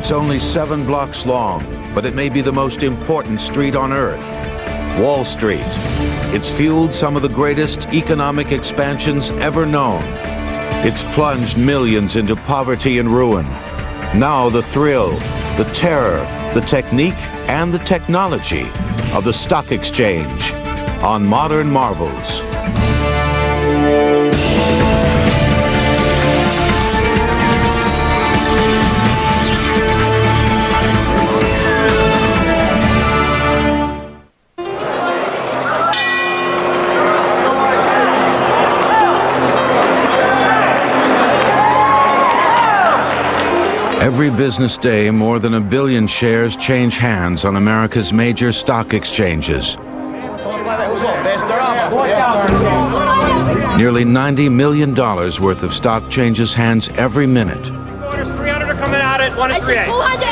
It's only 7 blocks long, but it may be the most important street on Earth. Wall Street. It's fueled some of the greatest economic expansions ever known. It's plunged millions into poverty and ruin. Now the thrill, the terror, the technique, and the technology of the stock exchange on Modern Marvels. Every business day, more than 1 billion shares change hands on America's major stock exchanges. Nearly $90 million worth of stock changes hands every minute. 300 are coming out at 1 and 3/8. 200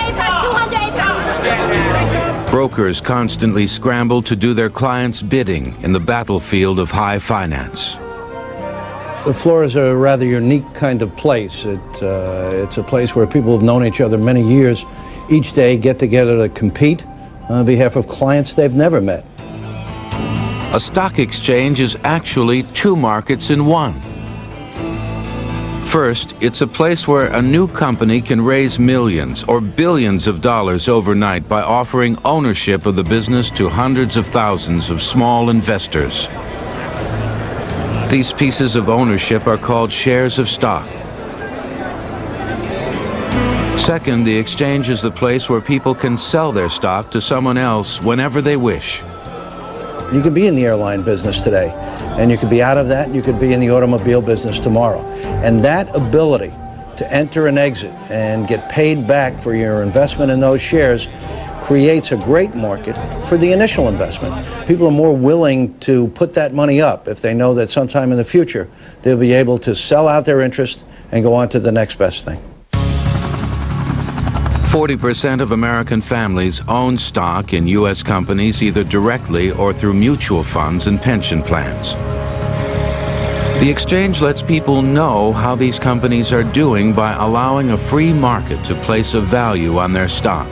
apex. Brokers constantly scramble to do their clients' bidding in the battlefield of high finance. The floor is a rather unique kind of place. It's a place where people have known each other many years. Each day get together to compete on behalf of clients they've never met. A stock exchange is actually 2 markets in one. First, it's a place where a new company can raise millions or billions of dollars overnight by offering ownership of the business to hundreds of thousands of small investors. These pieces of ownership are called shares of stock. Second, the exchange is the place where people can sell their stock to someone else whenever they wish. You could be in the airline business today, and you could be out of that, and you could be in the automobile business tomorrow. And that ability to enter and exit and get paid back for your investment in those shares creates a great market for the initial investment. People are more willing to put that money up if they know that sometime in the future they'll be able to sell out their interest and go on to the next best thing. 40% of American families own stock in U.S. companies either directly or through mutual funds and pension plans. The exchange lets people know how these companies are doing by allowing a free market to place a value on their stock.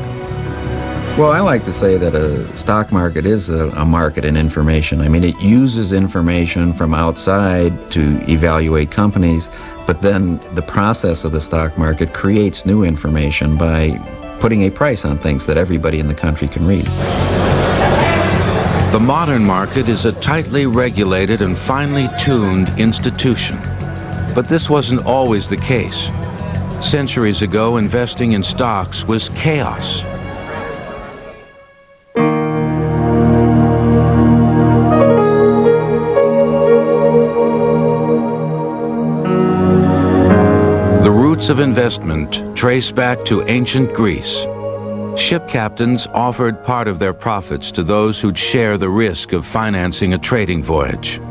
Well, I like to say that a stock market is a market in information. I mean, it uses information from outside to evaluate companies, but then the process of the stock market creates new information by putting a price on things that everybody in the country can read. The modern market is a tightly regulated and finely tuned institution. But this wasn't always the case. Centuries ago, investing in stocks was chaos. Of investment trace back to ancient Greece. Ship captains offered part of their profits to those who'd share the risk of financing a trading voyage.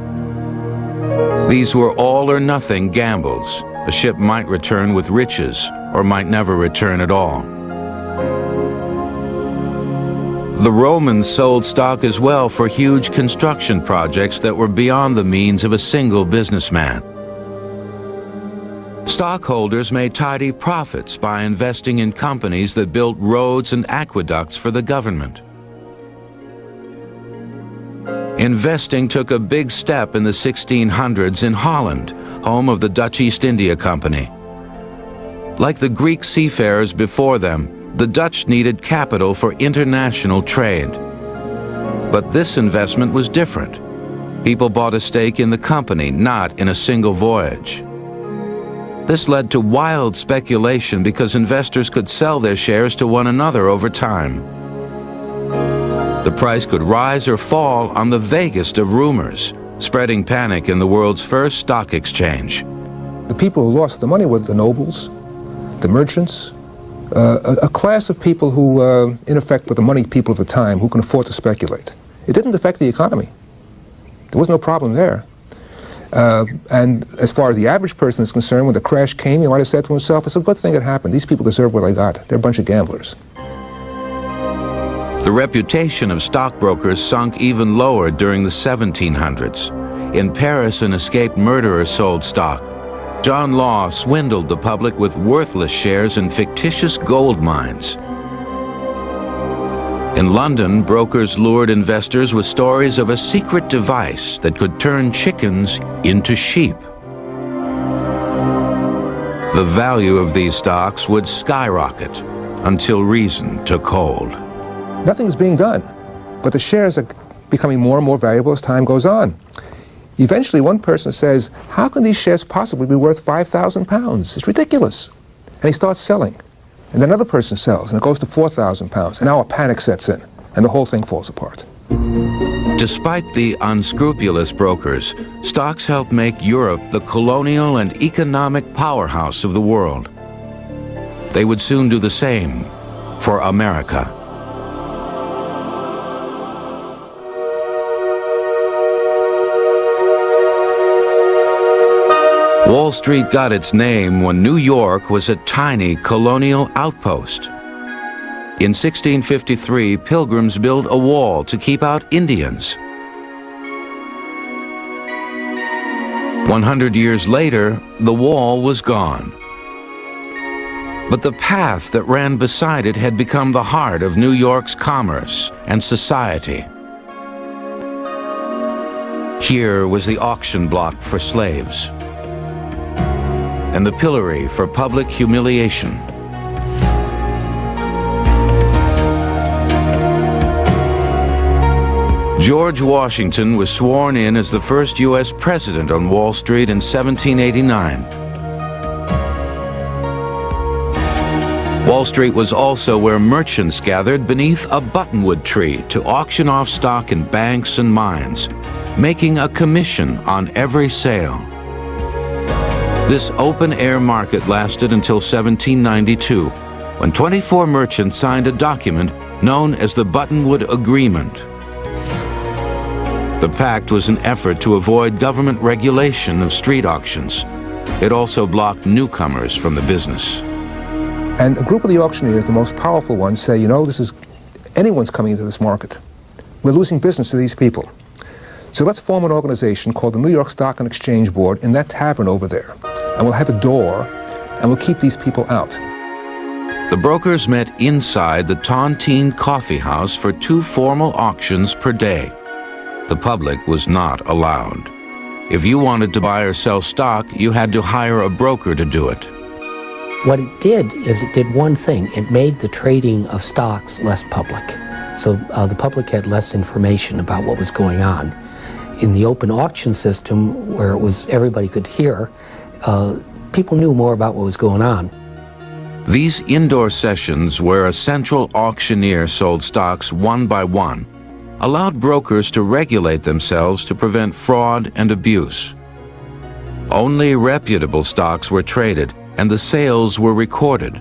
These were all or nothing gambles. A ship might return with riches or might never return at all. The Romans sold stock as well for huge construction projects that were beyond the means of a single businessman. Stockholders made tidy profits by investing in companies that built roads and aqueducts for the government. Investing took a big step in the 1600s in Holland, home of the Dutch East India Company. Like the Greek seafarers before them, the Dutch needed capital for international trade. But this investment was different. People bought a stake in the company, not in a single voyage. This led to wild speculation because investors could sell their shares to one another over time. The price could rise or fall on the vaguest of rumors, spreading panic in the world's first stock exchange. The people who lost the money were the nobles, the merchants, a class of people who, in effect, were the money people of the time who can afford to speculate. It didn't affect the economy. There was no problem there. And as far as the average person is concerned, when the crash came, he might have said to himself, it's a good thing it happened. These people deserve what I got. They're a bunch of gamblers. The reputation of stockbrokers sunk even lower during the 1700s. In Paris, an escaped murderer sold stock. John Law swindled the public with worthless shares in fictitious gold mines. In London, brokers lured investors with stories of a secret device that could turn chickens into sheep. The value of these stocks would skyrocket until reason took hold. Nothing's being done, but the shares are becoming more and more valuable as time goes on. Eventually, one person says, how can these shares possibly be worth £5,000? It's ridiculous. And he starts selling. And then another person sells, and it goes to £4,000. And now a panic sets in, and the whole thing falls apart. Despite the unscrupulous brokers, stocks helped make Europe the colonial and economic powerhouse of the world. They would soon do the same for America. Wall Street got its name when New York was a tiny colonial outpost. In 1653, Pilgrims built a wall to keep out Indians. 100 years later, the wall was gone. But the path that ran beside it had become the heart of New York's commerce and society. Here was the auction block for slaves, and the pillory for public humiliation. George Washington was sworn in as the first U.S. president on Wall Street in 1789. Wall Street was also where merchants gathered beneath a buttonwood tree to auction off stock in banks and mines, making a commission on every sale. This open-air market lasted until 1792, when 24 merchants signed a document known as the Buttonwood Agreement. The pact was an effort to avoid government regulation of street auctions. It also blocked newcomers from the business. And a group of the auctioneers, the most powerful ones, say, you know, anyone's coming into this market. We're losing business to these people. So let's form an organization called the New York Stock and Exchange Board in that tavern over there. And we'll have a door, and we'll keep these people out. The brokers met inside the Tontine Coffee House for 2 formal auctions per day. The public was not allowed. If you wanted to buy or sell stock, you had to hire a broker to do it. What it did is it did one thing. It made the trading of stocks less public. So the public had less information about what was going on. In the open auction system, where it was everybody could hear, people knew more about what was going on. These indoor sessions, where a central auctioneer sold stocks one by one, allowed brokers to regulate themselves to prevent fraud and abuse. Only reputable stocks were traded, and the sales were recorded.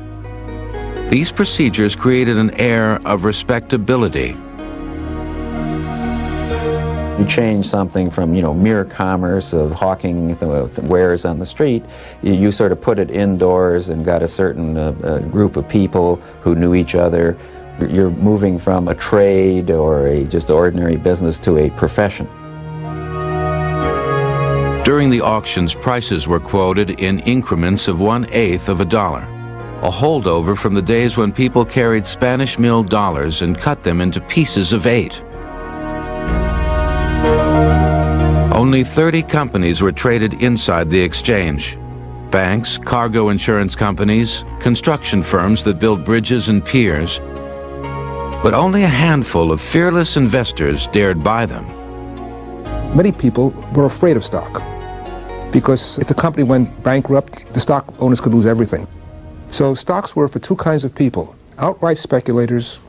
These procedures created an air of respectability. You change something from, mere commerce of hawking wares on the street. You sort of put it indoors and got a certain group of people who knew each other. You're moving from a trade or just ordinary business to a profession. During the auctions, prices were quoted in increments of 1/8 of a dollar, a holdover from the days when people carried Spanish milled dollars and cut them into pieces of 8. Only 30 companies were traded inside the exchange. Banks, cargo insurance companies, construction firms that built bridges and piers. But only a handful of fearless investors dared buy them. Many people were afraid of stock, because if the company went bankrupt, the stock owners could lose everything. So stocks were for 2 kinds of people: outright speculators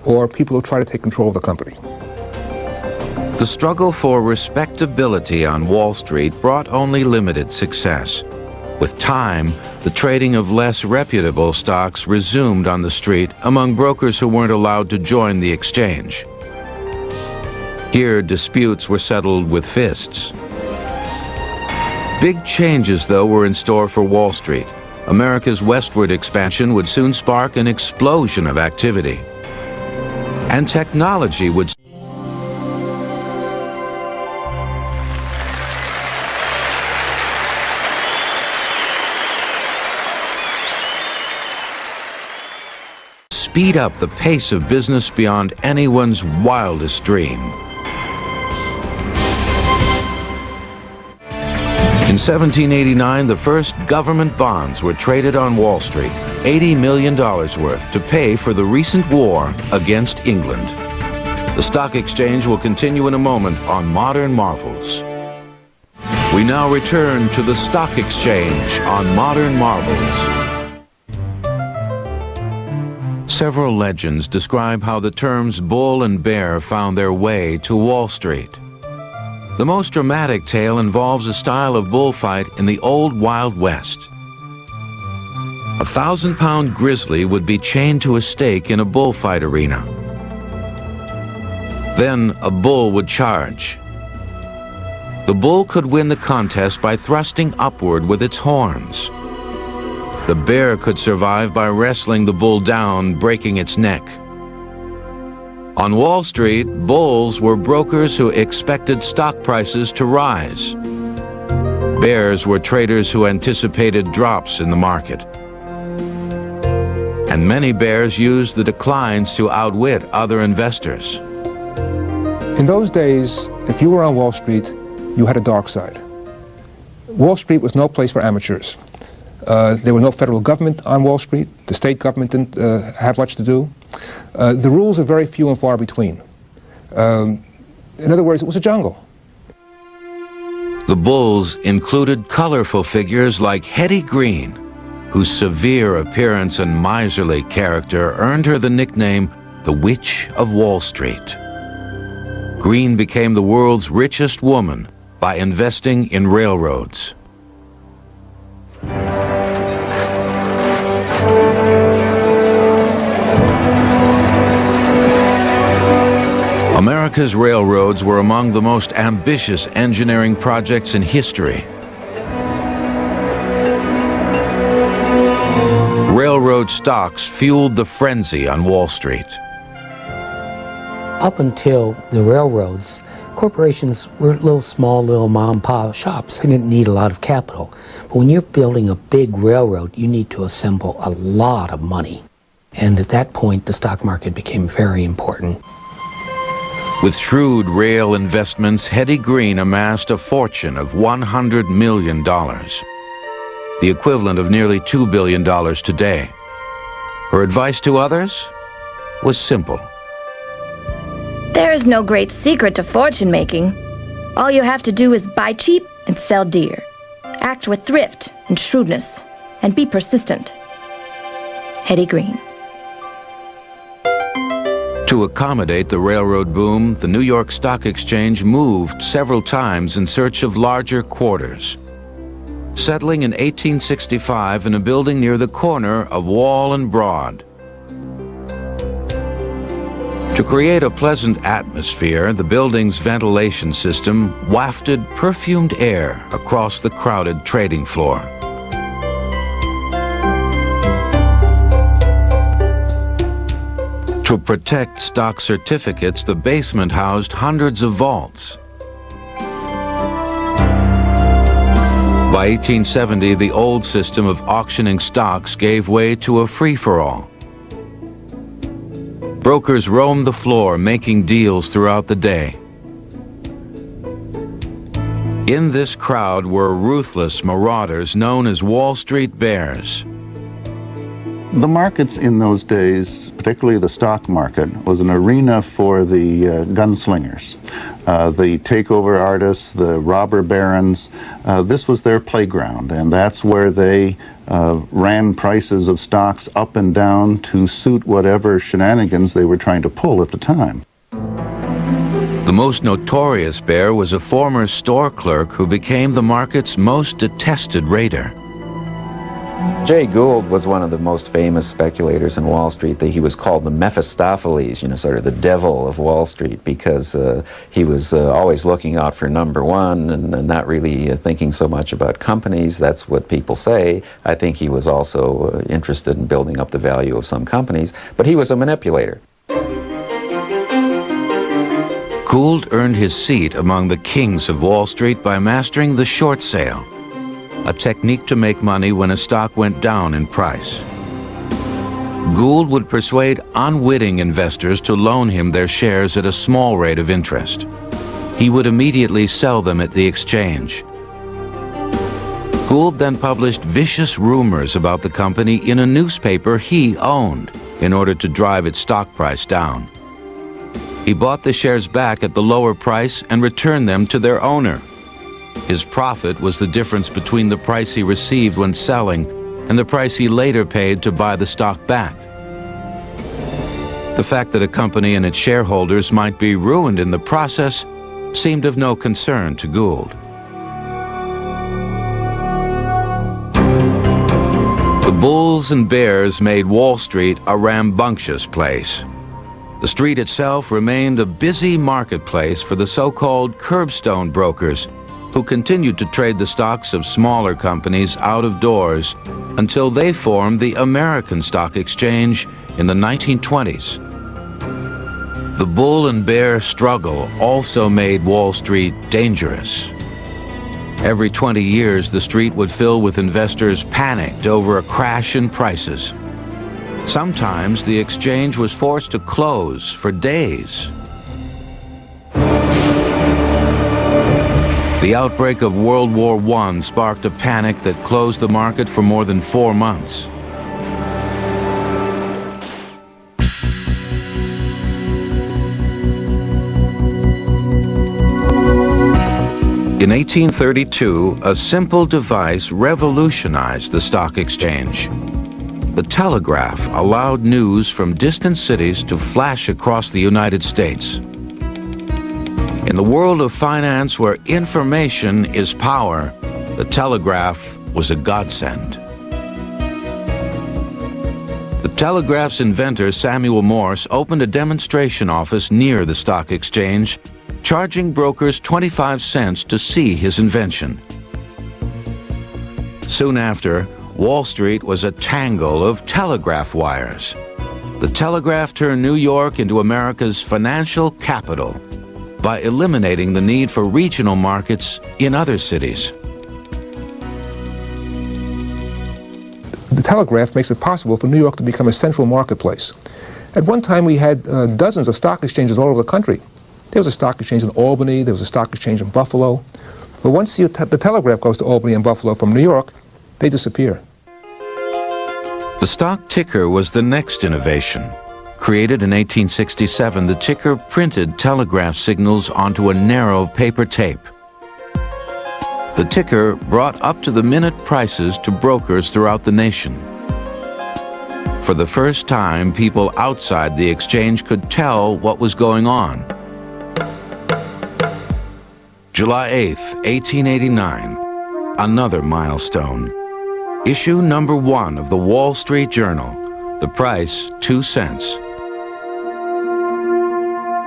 or people who try to take control of the company. The struggle for respectability on Wall Street brought only limited success. With time, the trading of less reputable stocks resumed on the street among brokers who weren't allowed to join the exchange. Here, disputes were settled with fists. Big changes, though, were in store for Wall Street. America's westward expansion would soon spark an explosion of activity. And technology would speed up the pace of business beyond anyone's wildest dream. In 1789, the first government bonds were traded on Wall Street, $80 million worth, to pay for the recent war against England. The stock exchange will continue in a moment on Modern Marvels. We now return to the stock exchange on Modern Marvels. Several legends describe how the terms bull and bear found their way to Wall Street. The most dramatic tale involves a style of bullfight in the old Wild West. A 1,000-pound grizzly would be chained to a stake in a bullfight arena. Then a bull would charge. The bull could win the contest by thrusting upward with its horns. The bear could survive by wrestling the bull down, breaking its neck. On Wall Street, bulls were brokers who expected stock prices to rise. Bears were traders who anticipated drops in the market. And many bears used the declines to outwit other investors. In those days, if you were on Wall Street, you had a dark side. Wall Street was no place for amateurs. There was no federal government on Wall Street. The state government didn't have much to do. The rules are very few and far between. In other words, it was a jungle. The bulls included colorful figures like Hetty Green, whose severe appearance and miserly character earned her the nickname the Witch of Wall Street. Green became the world's richest woman by investing in railroads. America's railroads were among the most ambitious engineering projects in history. Railroad stocks fueled the frenzy on Wall Street. Up until the railroads, corporations were little mom-and-pop shops. They didn't need a lot of capital. But when you're building a big railroad, you need to assemble a lot of money. And at that point, the stock market became very important. With shrewd rail investments, Hetty Green amassed a fortune of $100 million, the equivalent of nearly $2 billion today. Her advice to others was simple. There is no great secret to fortune making. All you have to do is buy cheap and sell dear. Act with thrift and shrewdness, and be persistent. Hetty Green. To accommodate the railroad boom, the New York Stock Exchange moved several times in search of larger quarters, settling in 1865 in a building near the corner of Wall and Broad. To create a pleasant atmosphere, the building's ventilation system wafted perfumed air across the crowded trading floor. To protect stock certificates, the basement housed hundreds of vaults. By 1870, the old system of auctioning stocks gave way to a free-for-all. Brokers roamed the floor, making deals throughout the day. In this crowd were ruthless marauders known as Wall Street Bears. The markets in those days, particularly the stock market, was an arena for the gunslingers, the takeover artists, the robber barons. This was their playground, and that's where they ran prices of stocks up and down to suit whatever shenanigans they were trying to pull at the time. The most notorious bear was a former store clerk who became the market's most detested raider. Jay Gould was one of the most famous speculators in Wall Street. He was called the Mephistopheles, sort of the devil of Wall Street, because he was always looking out for number one and not really thinking so much about companies. That's what people say. I think he was also interested in building up the value of some companies, but he was a manipulator. Gould earned his seat among the kings of Wall Street by mastering the short sale, a technique to make money when a stock went down in price. Gould would persuade unwitting investors to loan him their shares at a small rate of interest. He would immediately sell them at the exchange. Gould then published vicious rumors about the company in a newspaper he owned in order to drive its stock price down. He bought the shares back at the lower price and returned them to their owner. His profit was the difference between the price he received when selling and the price he later paid to buy the stock back. The fact that a company and its shareholders might be ruined in the process seemed of no concern to Gould. The bulls and bears made Wall Street a rambunctious place. The street itself remained a busy marketplace for the so-called curbstone brokers who continued to trade the stocks of smaller companies out of doors until they formed the American Stock Exchange in the 1920s. The bull and bear struggle also made Wall Street dangerous. Every 20 years, the street would fill with investors panicked over a crash in prices. Sometimes the exchange was forced to close for days. The outbreak of World War I sparked a panic that closed the market for more than 4 months. In 1832, a simple device revolutionized the stock exchange. The telegraph allowed news from distant cities to flash across the United States. In the world of finance where information is power, the telegraph was a godsend. The telegraph's inventor, Samuel Morse, opened a demonstration office near the stock exchange, charging brokers 25 cents to see his invention. Soon after, Wall Street was a tangle of telegraph wires. The telegraph turned New York into America's financial capital by eliminating the need for regional markets in other cities. The telegraph makes it possible for New York to become a central marketplace. At one time, we had dozens of stock exchanges all over the country. There was a stock exchange in Albany, there was a stock exchange in Buffalo. But once the telegraph goes to Albany and Buffalo from New York, they disappear. The stock ticker was the next innovation. Created in 1867, the ticker printed telegraph signals onto a narrow paper tape. The ticker brought up-to-the-minute prices to brokers throughout the nation. For the first time, people outside the exchange could tell what was going on. July 8th, 1889, another milestone. Issue number 1 of the Wall Street Journal, the price 2 cents.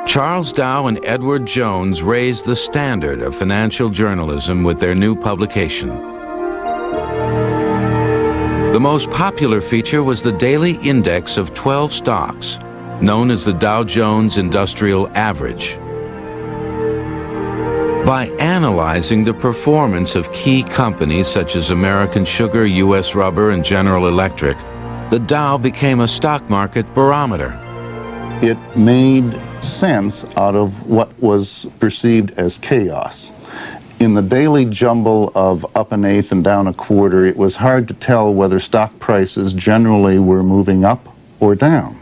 Charles Dow and Edward Jones raised the standard of financial journalism with their new publication. The most popular feature was the daily index of 12 stocks, known as the Dow Jones Industrial Average. By analyzing the performance of key companies such as American Sugar, U.S. Rubber, and General Electric, the Dow became a stock market barometer. It made sense out of what was perceived as chaos. In the daily jumble of up an eighth and down a quarter, it was hard to tell whether stock prices generally were moving up or down.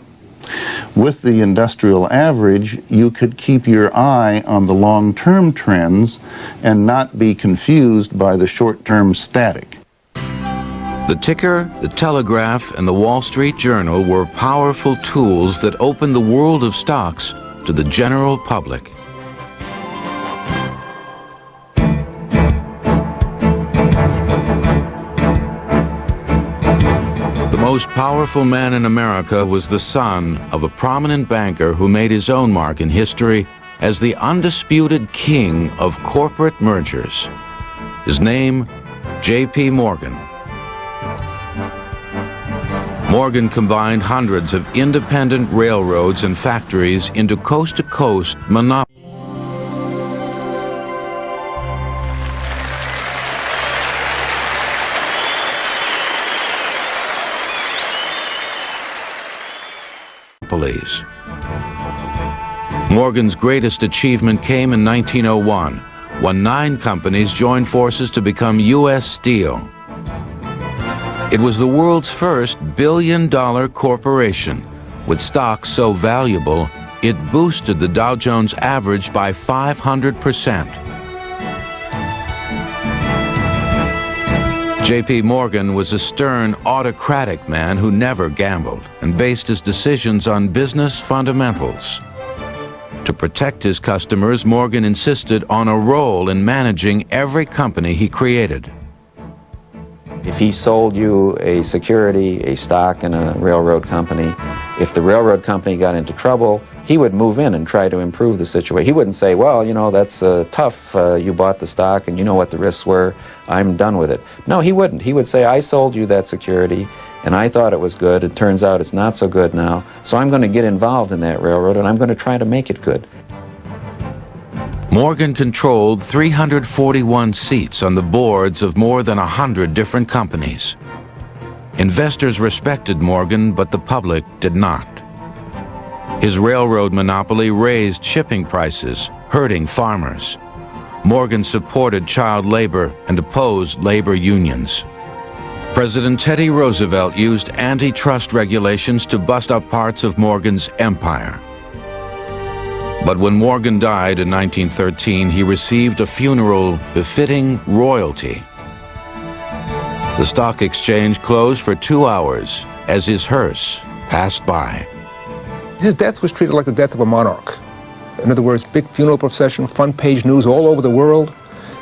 With the industrial average, you could keep your eye on the long-term trends and not be confused by the short-term static. The ticker, the telegraph, and the Wall Street Journal were powerful tools that opened the world of stocks to the general public. The most powerful man in America was the son of a prominent banker who made his own mark in history as the undisputed king of corporate mergers. His name, J.P. Morgan. Morgan combined hundreds of independent railroads and factories into coast-to-coast monopolies. monopolies. Morgan's greatest achievement came in 1901, when 9 companies joined forces to become U.S. Steel. It was the world's first billion-dollar corporation, with stocks so valuable it boosted the Dow Jones average by 500%. J.P. Morgan was a stern, autocratic man who never gambled and based his decisions on business fundamentals. To protect his customers, Morgan insisted on a role in managing every company he created. If he sold you a security, a stock in a railroad company, if the railroad company got into trouble, he would move in and try to improve the situation. He wouldn't say, well, you know, that's tough, you bought the stock and you know what the risks were, I'm done with it. No, he wouldn't. He would say, I sold you that security and I thought it was good. It turns out it's not so good now, so I'm going to get involved in that railroad and I'm going to try to make it good. Morgan controlled 341 seats on the boards of more than 100 different companies. Investors respected Morgan, but the public did not. His railroad monopoly raised shipping prices, hurting farmers. Morgan supported child labor and opposed labor unions. President Teddy Roosevelt used antitrust regulations to bust up parts of Morgan's empire. But when Morgan died in 1913, he received a funeral befitting royalty. The stock exchange closed for 2 hours as his hearse passed by. His death was treated like the death of a monarch. In other words, big funeral procession, front page news all over the world.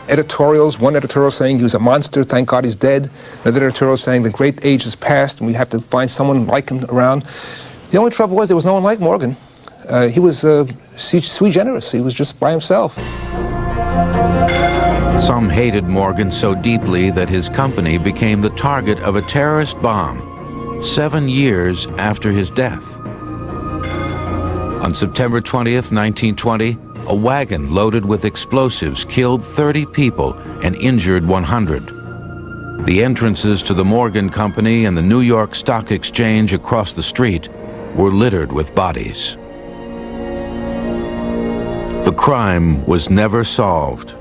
Editorials, one editorial saying he was a monster, thank God he's dead. Another editorial saying the great age is past and we have to find someone like him around. The only trouble was there was no one like Morgan. He was sui generis. He was just by himself. Some hated Morgan so deeply that his company became the target of a terrorist bomb 7 years after his death. On September 20th, 1920, a wagon loaded with explosives killed 30 people and injured 100. The entrances to the Morgan Company and the New York Stock Exchange across the street were littered with bodies. The crime was never solved.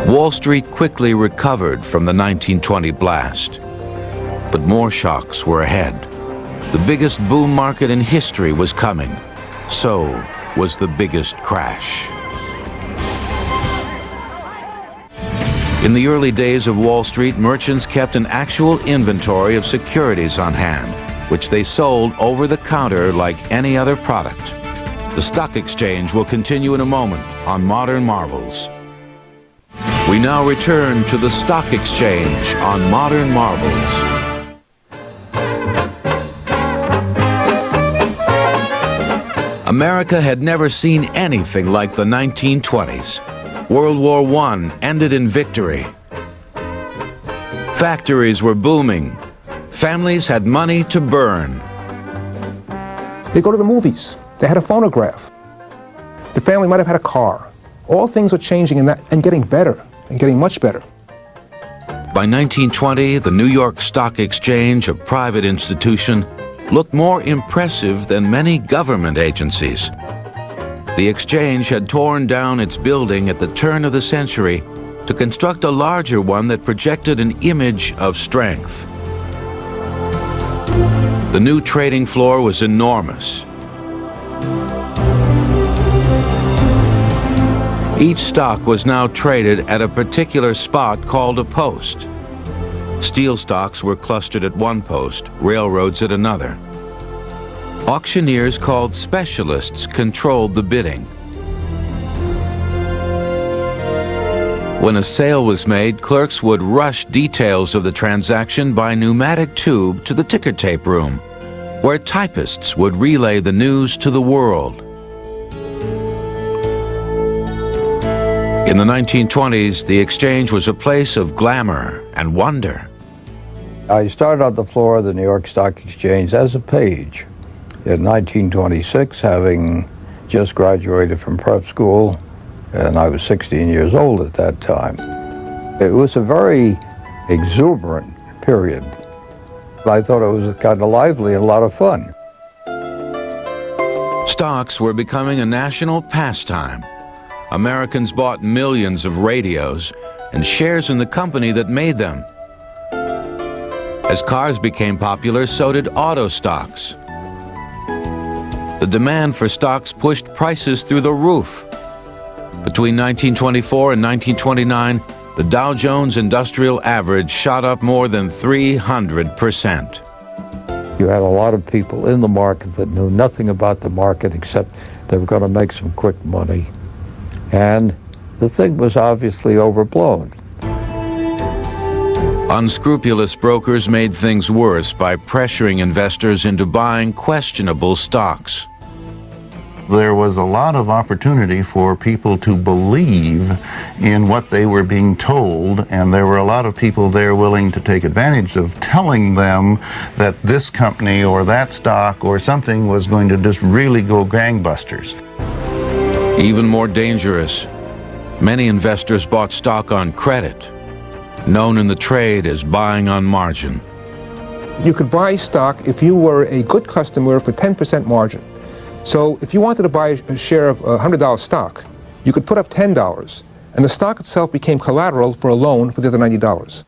Wall Street quickly recovered from the 1920 blast, but more shocks were ahead. The biggest boom market in history was coming. So was the biggest crash. In the early days of Wall Street, merchants kept an actual inventory of securities on hand, which they sold over the counter like any other product. The stock exchange will continue in a moment on Modern Marvels. We now return to the stock exchange on Modern Marvels. America had never seen anything like the 1920s. World War I ended in victory. Factories were booming. Families had money to burn. They go to the movies. They had a phonograph. The family might have had a car. All things are changing in that and getting better, and getting much better. By 1920, the New York Stock Exchange, a private institution, looked more impressive than many government agencies. The exchange had torn down its building at the turn of the century to construct a larger one that projected an image of strength. The new trading floor was enormous. Each stock was now traded at a particular spot called a post. Steel stocks were clustered at one post, railroads at another. Auctioneers called specialists controlled the bidding. When a sale was made, clerks would rush details of the transaction by pneumatic tube to the ticker tape room, where typists would relay the news to the world. In the 1920s, the exchange was a place of glamour and wonder. I started on the floor of the New York Stock Exchange as a page in 1926, having just graduated from prep school, and I was 16 years old at that time. It was a very exuberant period. I thought it was kind of lively and a lot of fun. Stocks were becoming a national pastime. Americans bought millions of radios and shares in the company that made them. As cars became popular, so did auto stocks. The demand for stocks pushed prices through the roof. Between 1924 and 1929, the Dow Jones Industrial Average shot up more than 300%. You had a lot of people in the market that knew nothing about the market except they were going to make some quick money. And the thing was obviously overblown. Unscrupulous brokers made things worse by pressuring investors into buying questionable stocks. There was a lot of opportunity for people to believe in what they were being told, and there were a lot of people there willing to take advantage of telling them that this company or that stock or something was going to just really go gangbusters. Even more dangerous, many investors bought stock on credit, known in the trade as buying on margin. You could buy stock if you were a good customer for 10% margin. So if you wanted to buy a share of $100 stock, you could put up $10, and the stock itself became collateral for a loan for the other $90.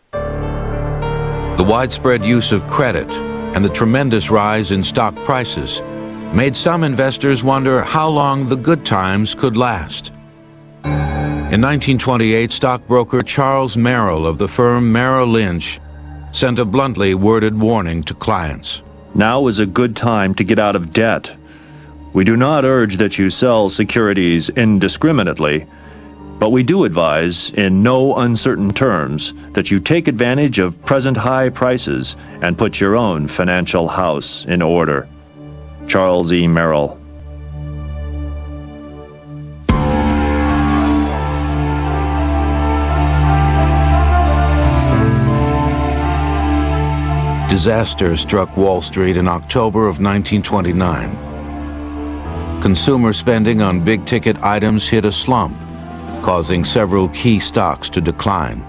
The widespread use of credit and the tremendous rise in stock prices made some investors wonder how long the good times could last. In 1928, stockbroker Charles Merrill of the firm Merrill Lynch sent a bluntly worded warning to clients. Now is a good time to get out of debt. We do not urge that you sell securities indiscriminately, but we do advise, in no uncertain terms, that you take advantage of present high prices and put your own financial house in order. Charles E. Merrill. Disaster struck Wall Street in October of 1929. Consumer spending on big-ticket items hit a slump, causing several key stocks to decline.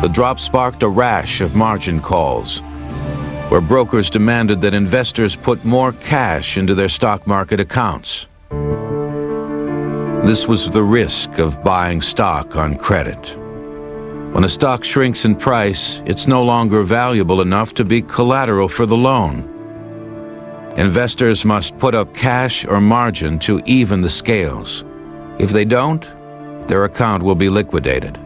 The drop sparked a rash of margin calls, where brokers demanded that investors put more cash into their stock market accounts. This was the risk of buying stock on credit. When a stock shrinks in price, it's no longer valuable enough to be collateral for the loan. Investors must put up cash or margin to even the scales. If they don't, their account will be liquidated.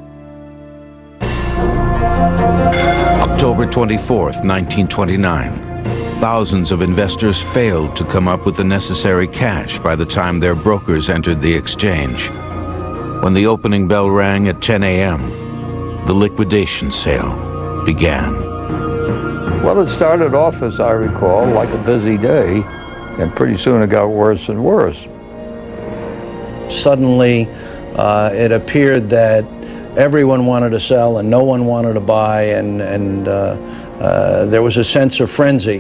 October 24th, 1929. Thousands of investors failed to come up with the necessary cash by the time their brokers entered the exchange. When the opening bell rang at 10 a.m., the liquidation sale began. Well, it started off, as I recall, like a busy day, and pretty soon it got worse and worse. Suddenly, it appeared that everyone wanted to sell and no one wanted to buy, and there was a sense of frenzy.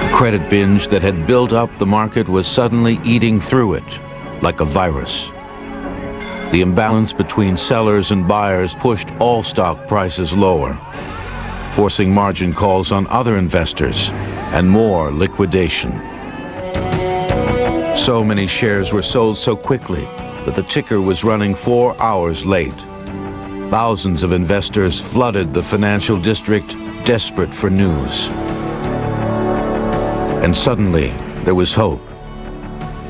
The credit binge that had built up the market was suddenly eating through it like a virus. The imbalance between sellers and buyers pushed all stock prices lower, forcing margin calls on other investors and more liquidation. So many shares were sold so quickly that the ticker was running 4 hours late. Thousands of investors flooded the financial district, desperate for news. And suddenly, there was hope.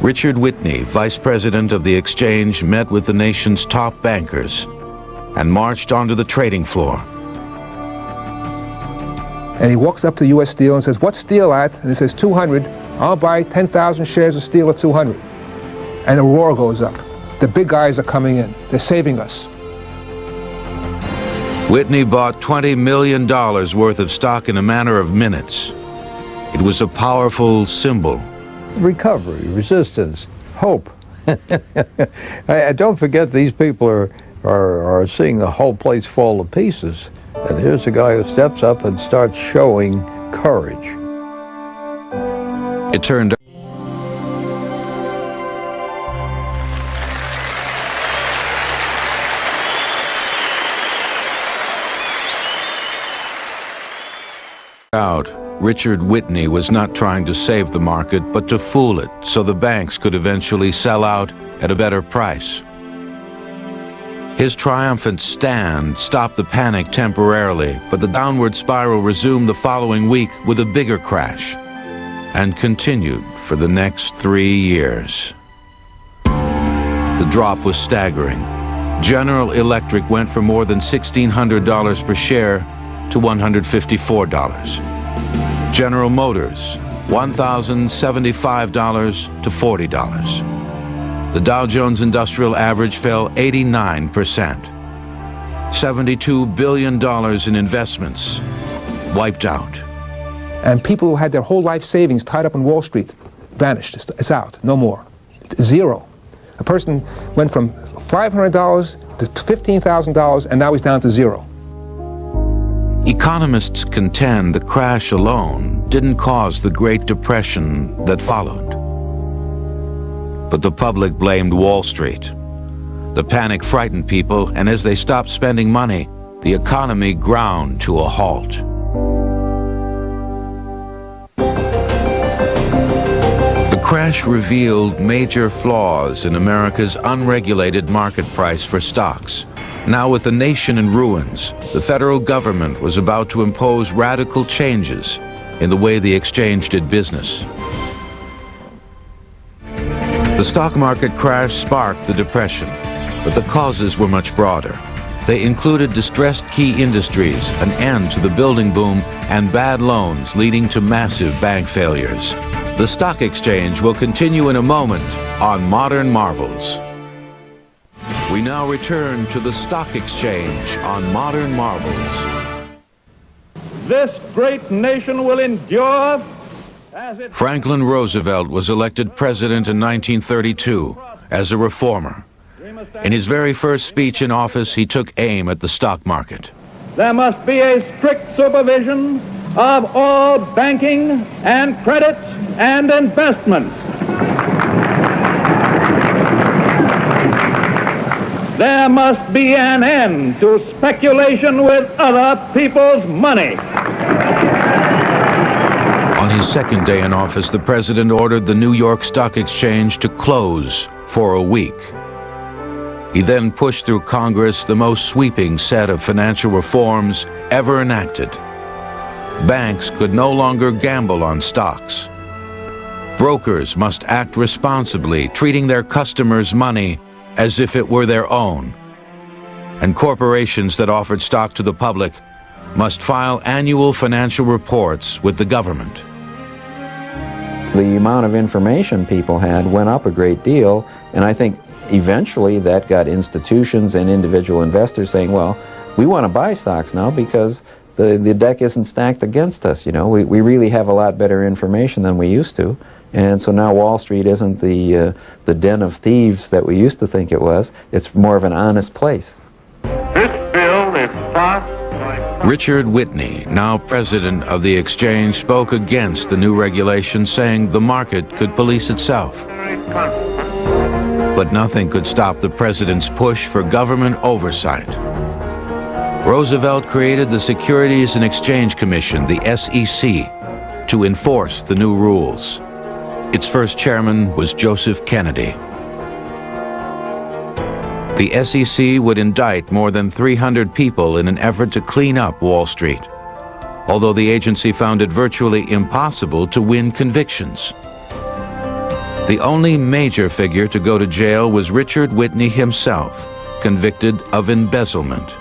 Richard Whitney, vice president of the exchange, met with the nation's top bankers and marched onto the trading floor. And he walks up to U.S. Steel and says, "What's steel at?" And it says 200. "I'll buy 10,000 shares of steel at 200. And a roar goes up. The big guys are coming in. They're saving us. Whitney bought $20 million worth of stock in a matter of minutes. It was a powerful symbol. Recovery, resistance, hope. Don't forget, these people are seeing the whole place fall to pieces. And here's a guy who steps up and starts showing courage. It turned out out, Richard Whitney was not trying to save the market, but to fool it so the banks could eventually sell out at a better price. His triumphant stand stopped the panic temporarily, but the downward spiral resumed the following week with a bigger crash, and continued for the next 3 years. The drop was staggering. General Electric went from more than $1,600 per share to $154. General Motors, $1,075 to $40. The Dow Jones Industrial Average fell 89%. $72 billion in investments wiped out. And people who had their whole life savings tied up in Wall Street vanished. It's out, no more. Zero. A person went from $500 to $15,000, and now he's down to zero. Economists contend the crash alone didn't cause the Great Depression that followed. But the public blamed Wall Street. The panic frightened people, and as they stopped spending money, the economy ground to a halt. The crash revealed major flaws in America's unregulated market price for stocks. Now, with the nation in ruins, the federal government was about to impose radical changes in the way the exchange did business. The stock market crash sparked the Depression, but the causes were much broader. They included distressed key industries, an end to the building boom, and bad loans leading to massive bank failures. The stock exchange will continue in a moment on Modern Marvels. We now return to the stock exchange on Modern Marvels. This great nation will endure. Franklin Roosevelt was elected president in 1932 as a reformer. In his very first speech in office, he took aim at the stock market. There must be a strict supervision of all banking and credits and investments. There must be an end to speculation with other people's money. On his second day in office, the president ordered the New York Stock Exchange to close for a week. He then pushed through Congress the most sweeping set of financial reforms ever enacted. Banks could no longer gamble on stocks. Brokers must act responsibly, treating their customers' money as if it were their own. And corporations that offered stock to the public must file annual financial reports with the government. The amount of information people had went up a great deal, and I think eventually that got institutions and individual investors saying, well, we want to buy stocks now because the deck isn't stacked against us. You know, we really have a lot better information than we used to. And so now Wall Street isn't the den of thieves that we used to think it was. It's more of an honest place. This bill is passed. Richard Whitney, now president of the exchange, spoke against the new regulations, saying the market could police itself. But nothing could stop the president's push for government oversight. Roosevelt created the Securities and Exchange Commission, the SEC, to enforce the new rules. Its first chairman was Joseph Kennedy. The SEC would indict more than 300 people in an effort to clean up Wall Street, although the agency found it virtually impossible to win convictions. The only major figure to go to jail was Richard Whitney himself, convicted of embezzlement.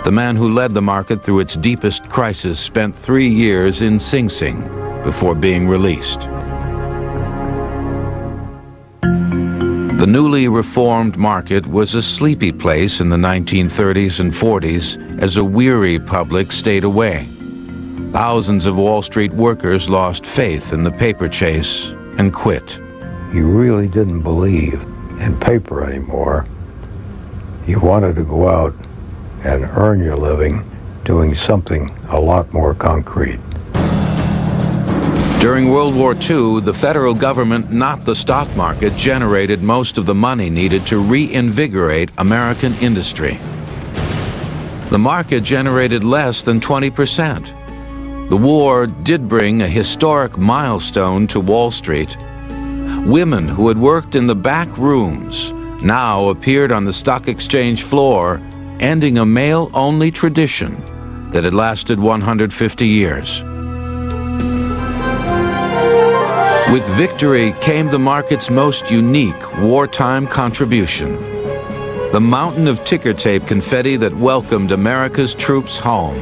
The man who led the market through its deepest crisis spent 3 years in Sing Sing before being released. The newly reformed market was a sleepy place in the 1930s and 40s as a weary public stayed away. Thousands of Wall Street workers lost faith in the paper chase and quit. You really didn't believe in paper anymore. You wanted to go out and earn your living doing something a lot more concrete. During World War II, the federal government, not the stock market, generated most of the money needed to reinvigorate American industry. The market generated less than 20%. The war did bring a historic milestone to Wall Street. Women who had worked in the back rooms now appeared on the stock exchange floor, ending a male-only tradition that had lasted 150 years. With victory came the market's most unique wartime contribution, the mountain of ticker tape confetti that welcomed America's troops home.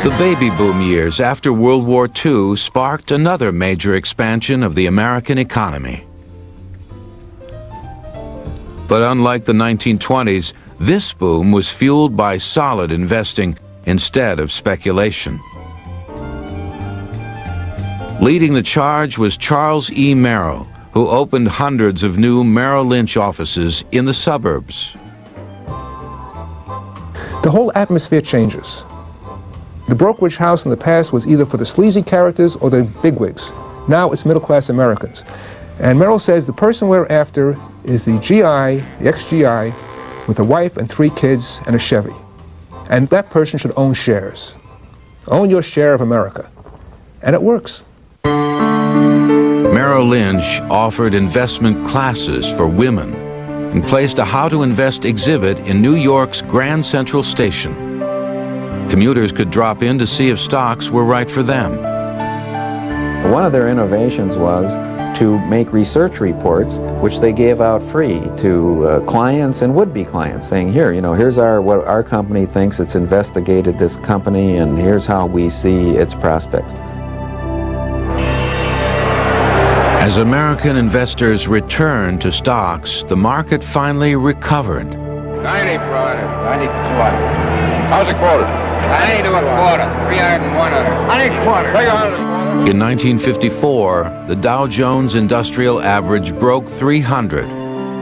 The baby boom years after World War II sparked another major expansion of the American economy. But unlike the 1920s, this boom was fueled by solid investing instead of speculation. Leading the charge was Charles E. Merrill, who opened hundreds of new Merrill Lynch offices in the suburbs. The whole atmosphere changes. The brokerage house in the past was either for the sleazy characters or the bigwigs. Now it's middle-class Americans. And Merrill says the person we're after is the GI, the ex-GI, with a wife and 3 kids and a Chevy. And that person should own shares. Own your share of America. And it works. Merrill Lynch offered investment classes for women and placed a How to Invest exhibit in New York's Grand Central Station. Commuters could drop in to see if stocks were right for them. One of their innovations was to make research reports, which they gave out free to clients and would-be clients, saying, here, here's what our company thinks. It's investigated this company, and here's how we see its prospects. As American investors returned to stocks, the market finally recovered. 90, brother. 90 to 200. How's it quoted? 90 to a quarter. 301 of it. 100 quarter. Take 100. In 1954, the Dow Jones Industrial Average broke 300.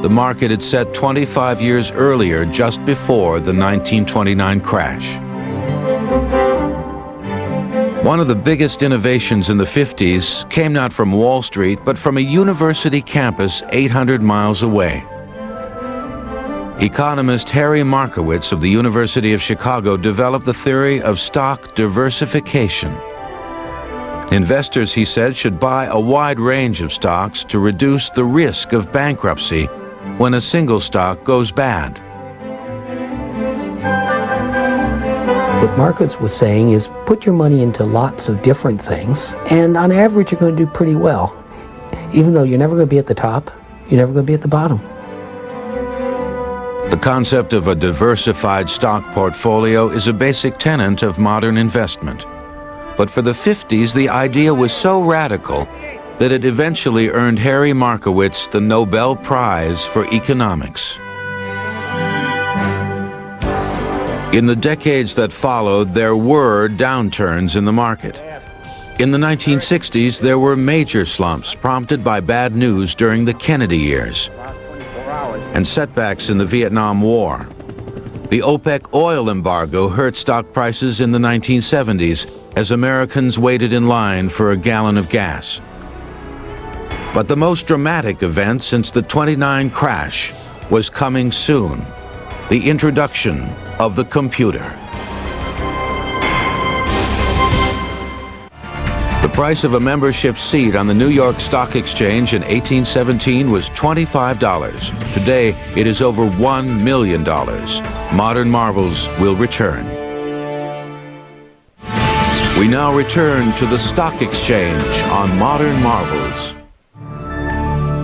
The market had set 25 years earlier, just before the 1929 crash. One of the biggest innovations in the 50s came not from Wall Street, but from a university campus 800 miles away. Economist Harry Markowitz of the University of Chicago developed the theory of stock diversification. Investors, he said, should buy a wide range of stocks to reduce the risk of bankruptcy when a single stock goes bad. What Markowitz was saying is put your money into lots of different things, and on average you're going to do pretty well. Even though you're never going to be at the top, you're never going to be at the bottom. The concept of a diversified stock portfolio is a basic tenet of modern investment. But for the 50s, the idea was so radical that it eventually earned Harry Markowitz the Nobel Prize for Economics. In the decades that followed, there were downturns in the market. In the 1960s, there were major slumps prompted by bad news during the Kennedy years and setbacks in the Vietnam War. The OPEC oil embargo hurt stock prices in the 1970s as Americans waited in line for a gallon of gas. But the most dramatic event since the '29 crash was coming soon: the introduction of the computer. The price of a membership seat on the New York Stock Exchange in 1817 was $25. Today, it is over $1 million. Modern marvels will return. We now return to the stock exchange on Modern Marvels.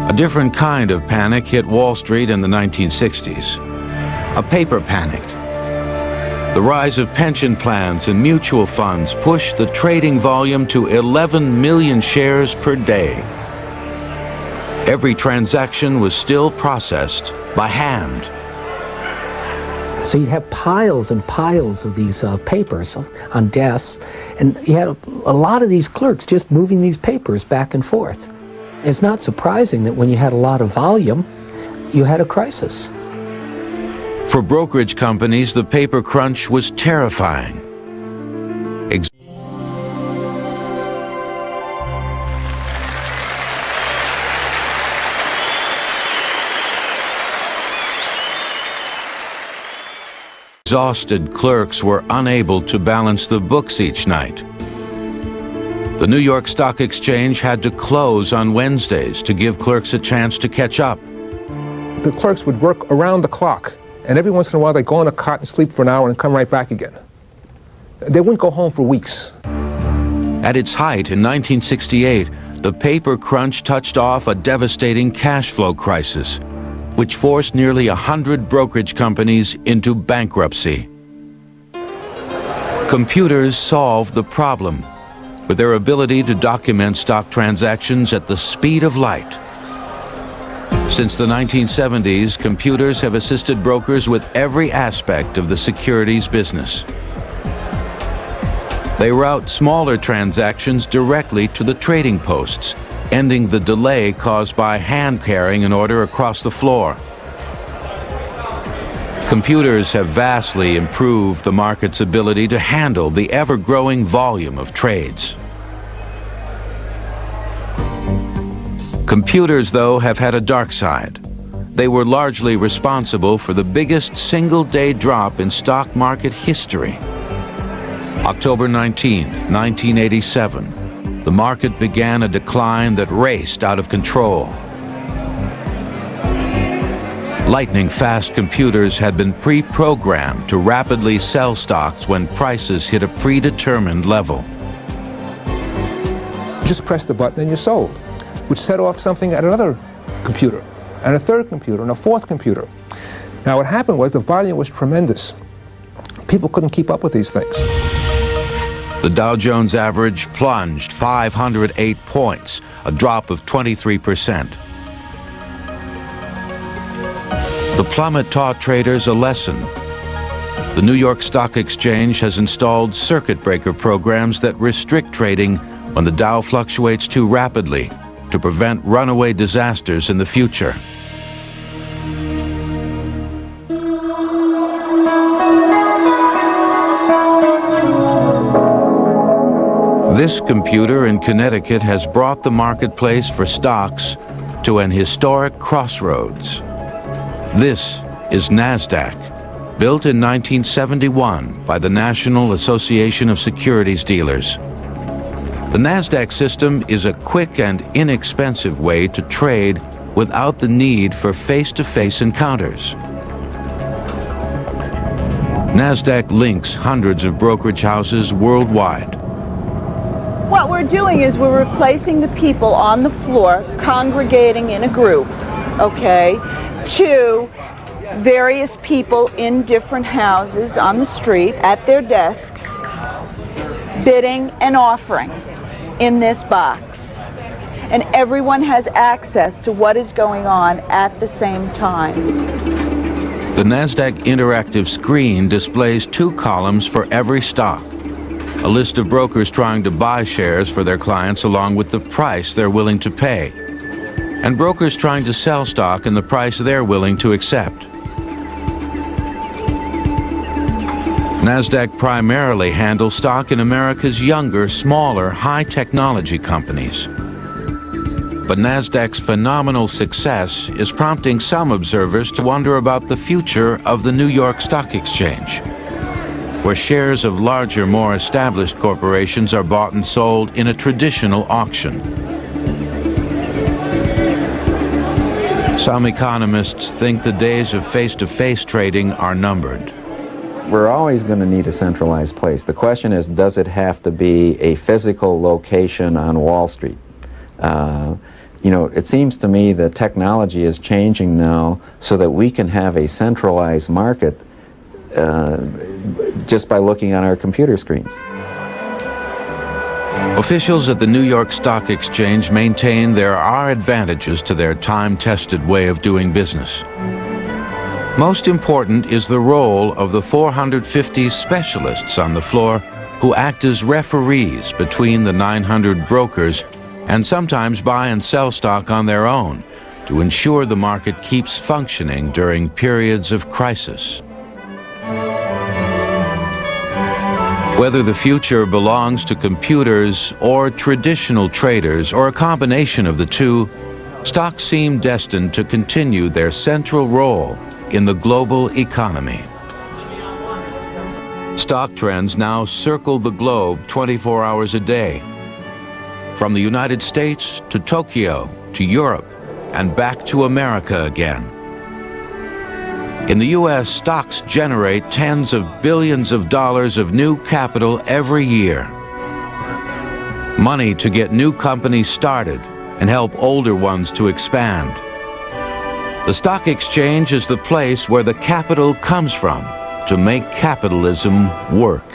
A different kind of panic hit Wall Street in the 1960s. A paper panic. The rise of pension plans and mutual funds pushed the trading volume to 11 million shares per day. Every transaction was still processed by hand. So you have piles and piles of these papers on desks, and you had a lot of these clerks just moving these papers back and forth. It's not surprising that when you had a lot of volume, you had a crisis. For brokerage companies, the paper crunch was terrifying. exhausted clerks were unable to balance the books each night. The New York Stock Exchange had to close on Wednesdays to give clerks a chance to catch up. The clerks would work around the clock, and every once in a while they'd go on a cot and sleep for an hour and come right back again. They wouldn't go home for weeks. At its height in 1968, the paper crunch touched off a devastating cash flow crisis, which forced nearly 100 brokerage companies into bankruptcy. Computers solved the problem with their ability to document stock transactions at the speed of light. Since the 1970s, computers have assisted brokers with every aspect of the securities business. They route smaller transactions directly to the trading posts, ending the delay caused by hand carrying an order across the floor. Computers have vastly improved the market's ability to handle the ever-growing volume of trades. Computers, though, have had a dark side. They were largely responsible for the biggest single-day drop in stock market history. October 19, 1987, the market began a decline that raced out of control. Lightning-fast computers had been pre-programmed to rapidly sell stocks when prices hit a predetermined level. Just press the button and you sold, which set off something at another computer, and a third computer, and a fourth computer. Now what happened was the volume was tremendous. People couldn't keep up with these things. The Dow Jones average plunged 508 points, a drop of 23%. The plummet taught traders a lesson. The New York Stock Exchange has installed circuit breaker programs that restrict trading when the Dow fluctuates too rapidly to prevent runaway disasters in the future. This computer in Connecticut has brought the marketplace for stocks to an historic crossroads. This is NASDAQ, built in 1971 by the National Association of Securities Dealers. The NASDAQ system is a quick and inexpensive way to trade without the need for face-to-face encounters. NASDAQ links hundreds of brokerage houses worldwide. What we're doing is we're replacing the people on the floor congregating in a group, okay, to various people in different houses on the street at their desks, bidding and offering in this box. And everyone has access to what is going on at the same time. The NASDAQ interactive screen displays 2 columns for every stock. A list of brokers trying to buy shares for their clients along with the price they're willing to pay, and brokers trying to sell stock and the price they're willing to accept. NASDAQ primarily handles stock in America's younger, smaller, high-technology companies. But NASDAQ's phenomenal success is prompting some observers to wonder about the future of the New York Stock Exchange, where shares of larger, more established corporations are bought and sold in a traditional auction. Some economists think the days of face-to-face trading are numbered. We're always going to need a centralized place. The question is, does it have to be a physical location on Wall Street? You know, it seems to me that technology is changing now so that we can have a centralized market just by looking on our computer screens. Officials at the New York Stock Exchange maintain there are advantages to their time-tested way of doing business. Most important is the role of the 450 specialists on the floor who act as referees between the 900 brokers and sometimes buy and sell stock on their own to ensure the market keeps functioning during periods of crisis. Whether the future belongs to computers or traditional traders or a combination of the two, stocks seem destined to continue their central role in the global economy. Stock trends now circle the globe 24 hours a day. From the United States to Tokyo to Europe and back to America again. In the U.S., stocks generate tens of billions of dollars of new capital every year. Money to get new companies started and help older ones to expand. The stock exchange is the place where the capital comes from to make capitalism work.